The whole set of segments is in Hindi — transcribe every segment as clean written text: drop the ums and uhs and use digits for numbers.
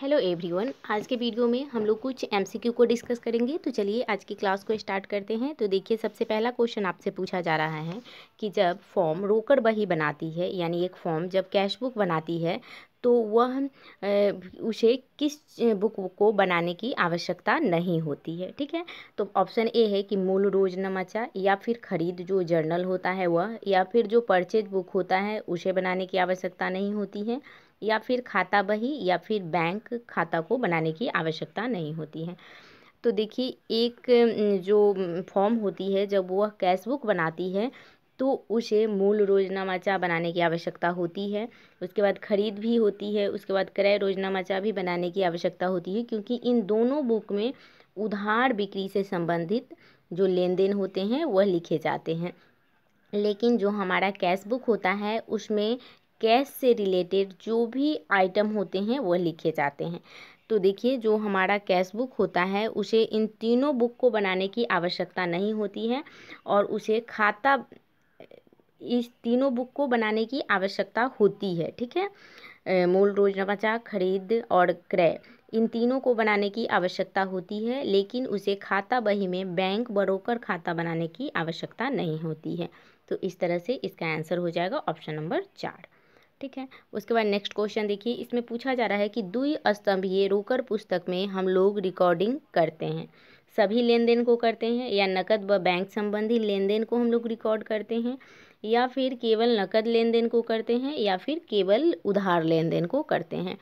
हेलो एवरीवन, आज के वीडियो में हम लोग कुछ एमसीक्यू को डिस्कस करेंगे। तो चलिए आज की क्लास को स्टार्ट करते हैं। तो देखिए, सबसे पहला क्वेश्चन आपसे पूछा जा रहा है कि जब फॉर्म रोकड़ बही बनाती है, यानी एक फॉर्म जब कैश बुक बनाती है, तो वह उसे किस बुक को बनाने की आवश्यकता नहीं होती है। ठीक है, तो ऑप्शन ए है कि मूल रोजनामा, या फिर खरीद जो जर्नल होता है वह, या फिर जो परचेज बुक होता है उसे बनाने की आवश्यकता नहीं होती है, या फिर खाता बही या फिर बैंक खाता को बनाने की आवश्यकता नहीं होती है। तो देखिए, एक जो फॉर्म होती है जब वह कैश बुक बनाती है तो उसे मूल रोजनामा बनाने की आवश्यकता होती है। उसके बाद खरीद भी होती है, उसके बाद क्रय रोजनामा भी बनाने की आवश्यकता होती है, क्योंकि इन दोनों बुक में उधार बिक्री से संबंधित जो लेन देन होते हैं वह लिखे जाते हैं। लेकिन जो हमारा कैश बुक होता है उसमें कैश से रिलेटेड जो भी आइटम होते हैं वह लिखे जाते हैं। तो देखिए, जो हमारा कैश बुक होता है उसे इन तीनों बुक को बनाने की आवश्यकता नहीं होती है, और उसे खाता इस तीनों बुक को बनाने की आवश्यकता होती है। ठीक है, मूल रोजनामा, खरीद और क्रय, इन तीनों को बनाने की आवश्यकता होती है, लेकिन उसे खाता बही में बैंक बरोकर खाता बनाने की आवश्यकता नहीं होती है। तो इस तरह से इसका आंसर हो जाएगा ऑप्शन नंबर 4। ठीक है, उसके बाद नेक्स्ट क्वेश्चन देखिए, इसमें पूछा जा रहा है कि द्विस्तंभीय रोकड़ पुस्तक में हम लोग रिकॉर्डिंग करते हैं, सभी लेन देन को करते हैं, या नकद व बैंक संबंधी लेन देन को हम लोग रिकॉर्ड करते हैं, या फिर केवल नकद लेन देन को करते हैं, या फिर केवल उधार लेन देन को करते हैं।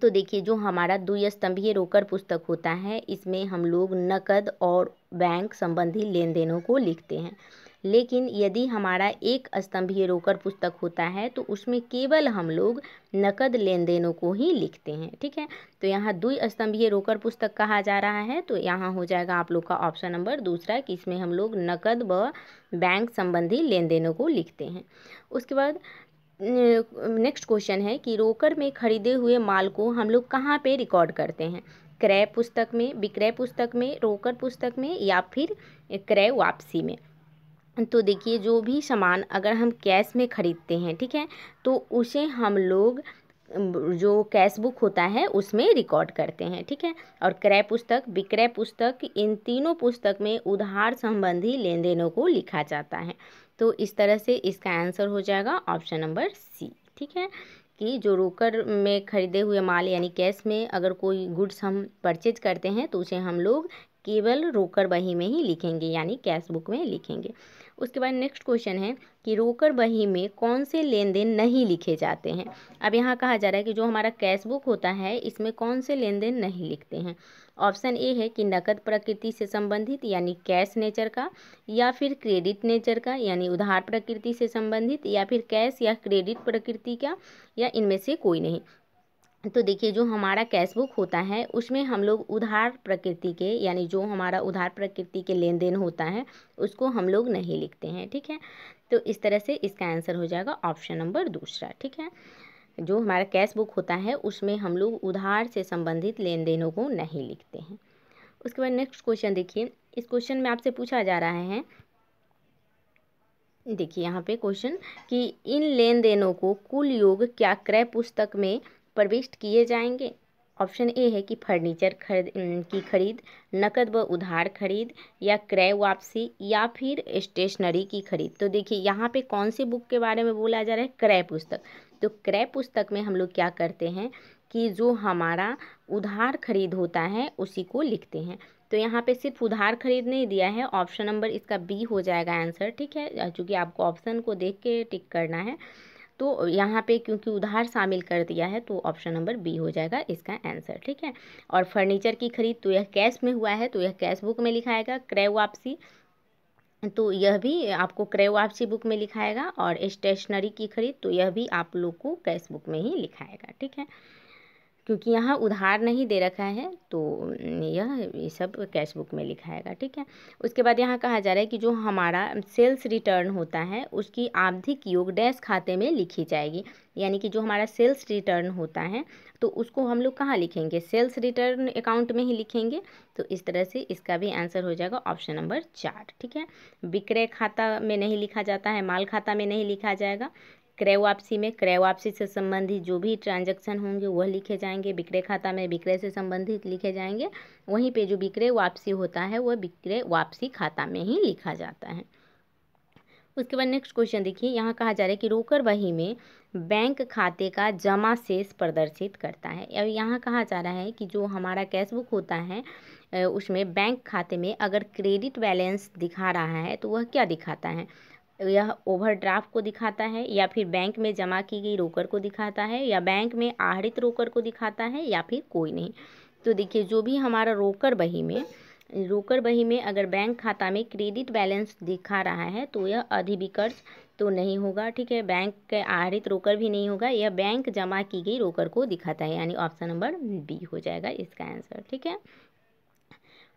तो देखिए, जो हमारा द्विस्तंभीय रोकड़ पुस्तक होता है इसमें हम लोग नकद और बैंक संबंधी लेन देनों को लिखते हैं। लेकिन यदि हमारा एक स्तंभीय रोकड़ पुस्तक होता है तो उसमें केवल हम लोग नकद लेन देनों को ही लिखते हैं। ठीक है, तो यहाँ द्विस्तंभीय रोकड़ पुस्तक कहा जा रहा है, तो यहाँ हो जाएगा आप लोग का ऑप्शन नंबर दूसरा कि इसमें हम लोग नकद व बैंक संबंधी लेन देनों को लिखते हैं। उसके बाद नेक्स्ट क्वेश्चन है कि रोकड़ में खरीदे हुए माल को हम लोग कहाँ पे रिकॉर्ड करते हैं, क्रय पुस्तक में, विक्रय पुस्तक में, रोकड़ पुस्तक में, या फिर क्रय वापसी में। तो देखिए, जो भी सामान अगर हम कैश में खरीदते हैं, ठीक है, तो उसे हम लोग जो कैश बुक होता है उसमें रिकॉर्ड करते हैं। ठीक है, और क्रय पुस्तक, विक्रय पुस्तक, इन तीनों पुस्तक में उधार संबंधी लेन देनों को लिखा जाता है। तो इस तरह से इसका आंसर हो जाएगा ऑप्शन नंबर सी। ठीक है, कि जो रोकड़ में खरीदे हुए माल यानी कैश में अगर कोई गुड्स हम परचेज करते हैं तो उसे हम लोग केवल रोकड़ बही में ही लिखेंगे, यानी कैश बुक में लिखेंगे। उसके बाद नेक्स्ट क्वेश्चन है कि रोकड़ बही में कौन से लेन देन नहीं लिखे जाते हैं। अब यहाँ कहा जा रहा है कि जो हमारा कैश बुक होता है इसमें कौन से लेन देन नहीं लिखते हैं। ऑप्शन ए है कि नकद प्रकृति से संबंधित यानी कैश नेचर का, या फिर क्रेडिट नेचर का यानी उधार प्रकृति से संबंधित, या फिर कैश या क्रेडिट प्रकृति का, या इनमें से कोई नहीं। तो देखिए, जो हमारा कैश बुक होता है उसमें हम लोग उधार प्रकृति के, यानी जो हमारा उधार प्रकृति के लेन देन होता है उसको हम लोग नहीं लिखते हैं। ठीक है, तो इस तरह से इसका आंसर हो जाएगा ऑप्शन नंबर दूसरा। ठीक है, जो हमारा कैश बुक होता है उसमें हम लोग उधार से संबंधित लेन देनों को नहीं लिखते हैं। उसके बाद नेक्स्ट क्वेश्चन देखिए, इस क्वेश्चन में आपसे पूछा जा रहा है, देखिए यहाँ पे क्वेश्चन कि इन लेन देनों को कुल योग क्या क्रय पुस्तक में प्रविष्ट किए जाएंगे। ऑप्शन ए है कि फर्नीचर की खरीद, नकद व उधार खरीद, या क्रय वापसी, या फिर स्टेशनरी की खरीद। तो देखिए, यहाँ पे कौन सी बुक के बारे में बोला जा रहा है, क्रय पुस्तक। तो क्रय पुस्तक में हम लोग क्या करते हैं कि जो हमारा उधार खरीद होता है उसी को लिखते हैं। तो यहाँ पे सिर्फ उधार खरीद नहीं दिया है, ऑप्शन नंबर इसका बी हो जाएगा आंसर। ठीक है, चूँकि आपको ऑप्शन को देख के टिक करना है, तो यहाँ पे क्योंकि उधार शामिल कर दिया है तो ऑप्शन नंबर बी हो जाएगा इसका आंसर। ठीक है, और फर्नीचर की खरीद तो यह कैश में हुआ है तो यह कैश बुक में लिखाएगा। क्रय वापसी तो यह भी आपको क्रय वापसी बुक में लिखाएगा, और स्टेशनरी की खरीद तो यह भी आप लोग को कैश बुक में ही लिखाएगा। ठीक है, क्योंकि यहाँ उधार नहीं दे रखा है तो ये सब कैश बुक में लिखाएगा। ठीक है, उसके बाद यहाँ कहा जा रहा है कि जो हमारा सेल्स रिटर्न होता है उसकी आवधिक योग डैश खाते में लिखी जाएगी, यानी कि जो हमारा सेल्स रिटर्न होता है तो उसको हम लोग कहाँ लिखेंगे, सेल्स रिटर्न अकाउंट में ही लिखेंगे। तो इस तरह से इसका भी आंसर हो जाएगा ऑप्शन नंबर 4। ठीक है, विक्रय खाता में नहीं लिखा जाता है, माल खाता में नहीं लिखा जाएगा, क्रय वापसी में क्रय वापसी से संबंधित जो भी ट्रांजैक्शन होंगे वह लिखे जाएंगे। विक्रय खाता में विक्रय से संबंधित लिखे जाएंगे। वहीं पे जो विक्रय वापसी होता है वह विक्रय वापसी खाता में ही लिखा जाता है। उसके बाद नेक्स्ट क्वेश्चन देखिए, यहाँ कहा जा रहा है कि रोकड़ बही में बैंक खाते का जमा शेष प्रदर्शित करता है। और यहाँ कहा जा रहा है कि जो हमारा कैश बुक होता है उसमें बैंक खाते में अगर क्रेडिट बैलेंस दिखा रहा है तो वह क्या दिखाता है? यह ओवरड्राफ्ट को दिखाता है, या फिर बैंक में जमा की गई रोकड़ को दिखाता है, या बैंक में आहरित रोकड़ को दिखाता है, या फिर कोई नहीं। तो देखिए, जो भी हमारा रोकड़ बही में अगर बैंक खाता में क्रेडिट बैलेंस दिखा रहा है तो यह अधिविकर्ष तो नहीं होगा, ठीक है। बैंक के आहरित रोकड़ भी नहीं होगा, यह बैंक जमा की गई रोकड़ को दिखाता है, यानी ऑप्शन नंबर बी हो जाएगा इसका आंसर, ठीक है।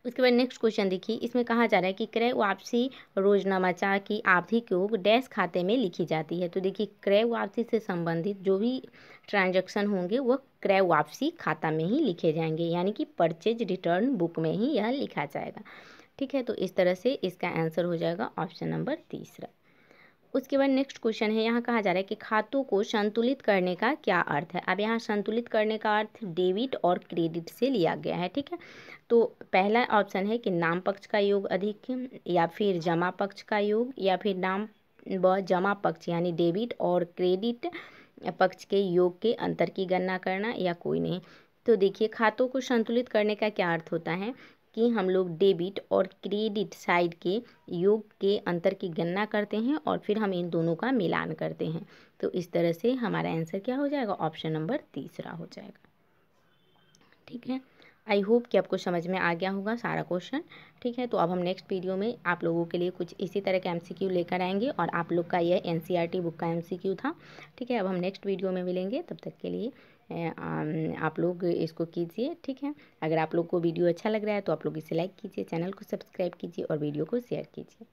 उसके बाद नेक्स्ट क्वेश्चन देखिए, इसमें कहा जा रहा है कि क्रय वापसी रोजनामाचा की आवधिक योग डैश खाते में लिखी जाती है। तो देखिए, क्रय वापसी से संबंधित जो भी ट्रांजैक्शन होंगे वह क्रय वापसी खाता में ही लिखे जाएंगे, यानी कि परचेज रिटर्न बुक में ही यह लिखा जाएगा, ठीक है। तो इस तरह से इसका आंसर हो जाएगा ऑप्शन नंबर तीसरा। उसके बाद नेक्स्ट क्वेश्चन है, यहाँ कहा जा रहा है कि खातों को संतुलित करने का क्या अर्थ है। अब यहाँ संतुलित करने का अर्थ डेबिट और क्रेडिट से लिया गया है, ठीक है। तो पहला ऑप्शन है कि नाम पक्ष का योग अधिक, या फिर जमा पक्ष का योग, या फिर नाम व जमा पक्ष यानी डेबिट और क्रेडिट पक्ष के योग के अंतर की गणना करना, या कोई नहीं। तो देखिए, खातों को संतुलित करने का क्या अर्थ होता है कि हम लोग डेबिट और क्रेडिट साइड के योग के अंतर की गणना करते हैं और फिर हम इन दोनों का मिलान करते हैं। तो इस तरह से हमारा आंसर क्या हो जाएगा? ऑप्शन नंबर तीसरा हो जाएगा, ठीक है। आई होप कि आपको समझ में आ गया होगा सारा क्वेश्चन, ठीक है। तो अब हम नेक्स्ट वीडियो में आप लोगों के लिए कुछ इसी तरह का MCQ लेकर आएंगे, और आप लोग का यह NCERT बुक का MCQ था, ठीक है। अब हम नेक्स्ट वीडियो में मिलेंगे, तब तक के लिए आप लोग इसको कीजिए, ठीक है। अगर आप लोग को वीडियो अच्छा लग रहा है तो आप लोग इसे लाइक कीजिए, चैनल को सब्सक्राइब कीजिए और वीडियो को शेयर कीजिए।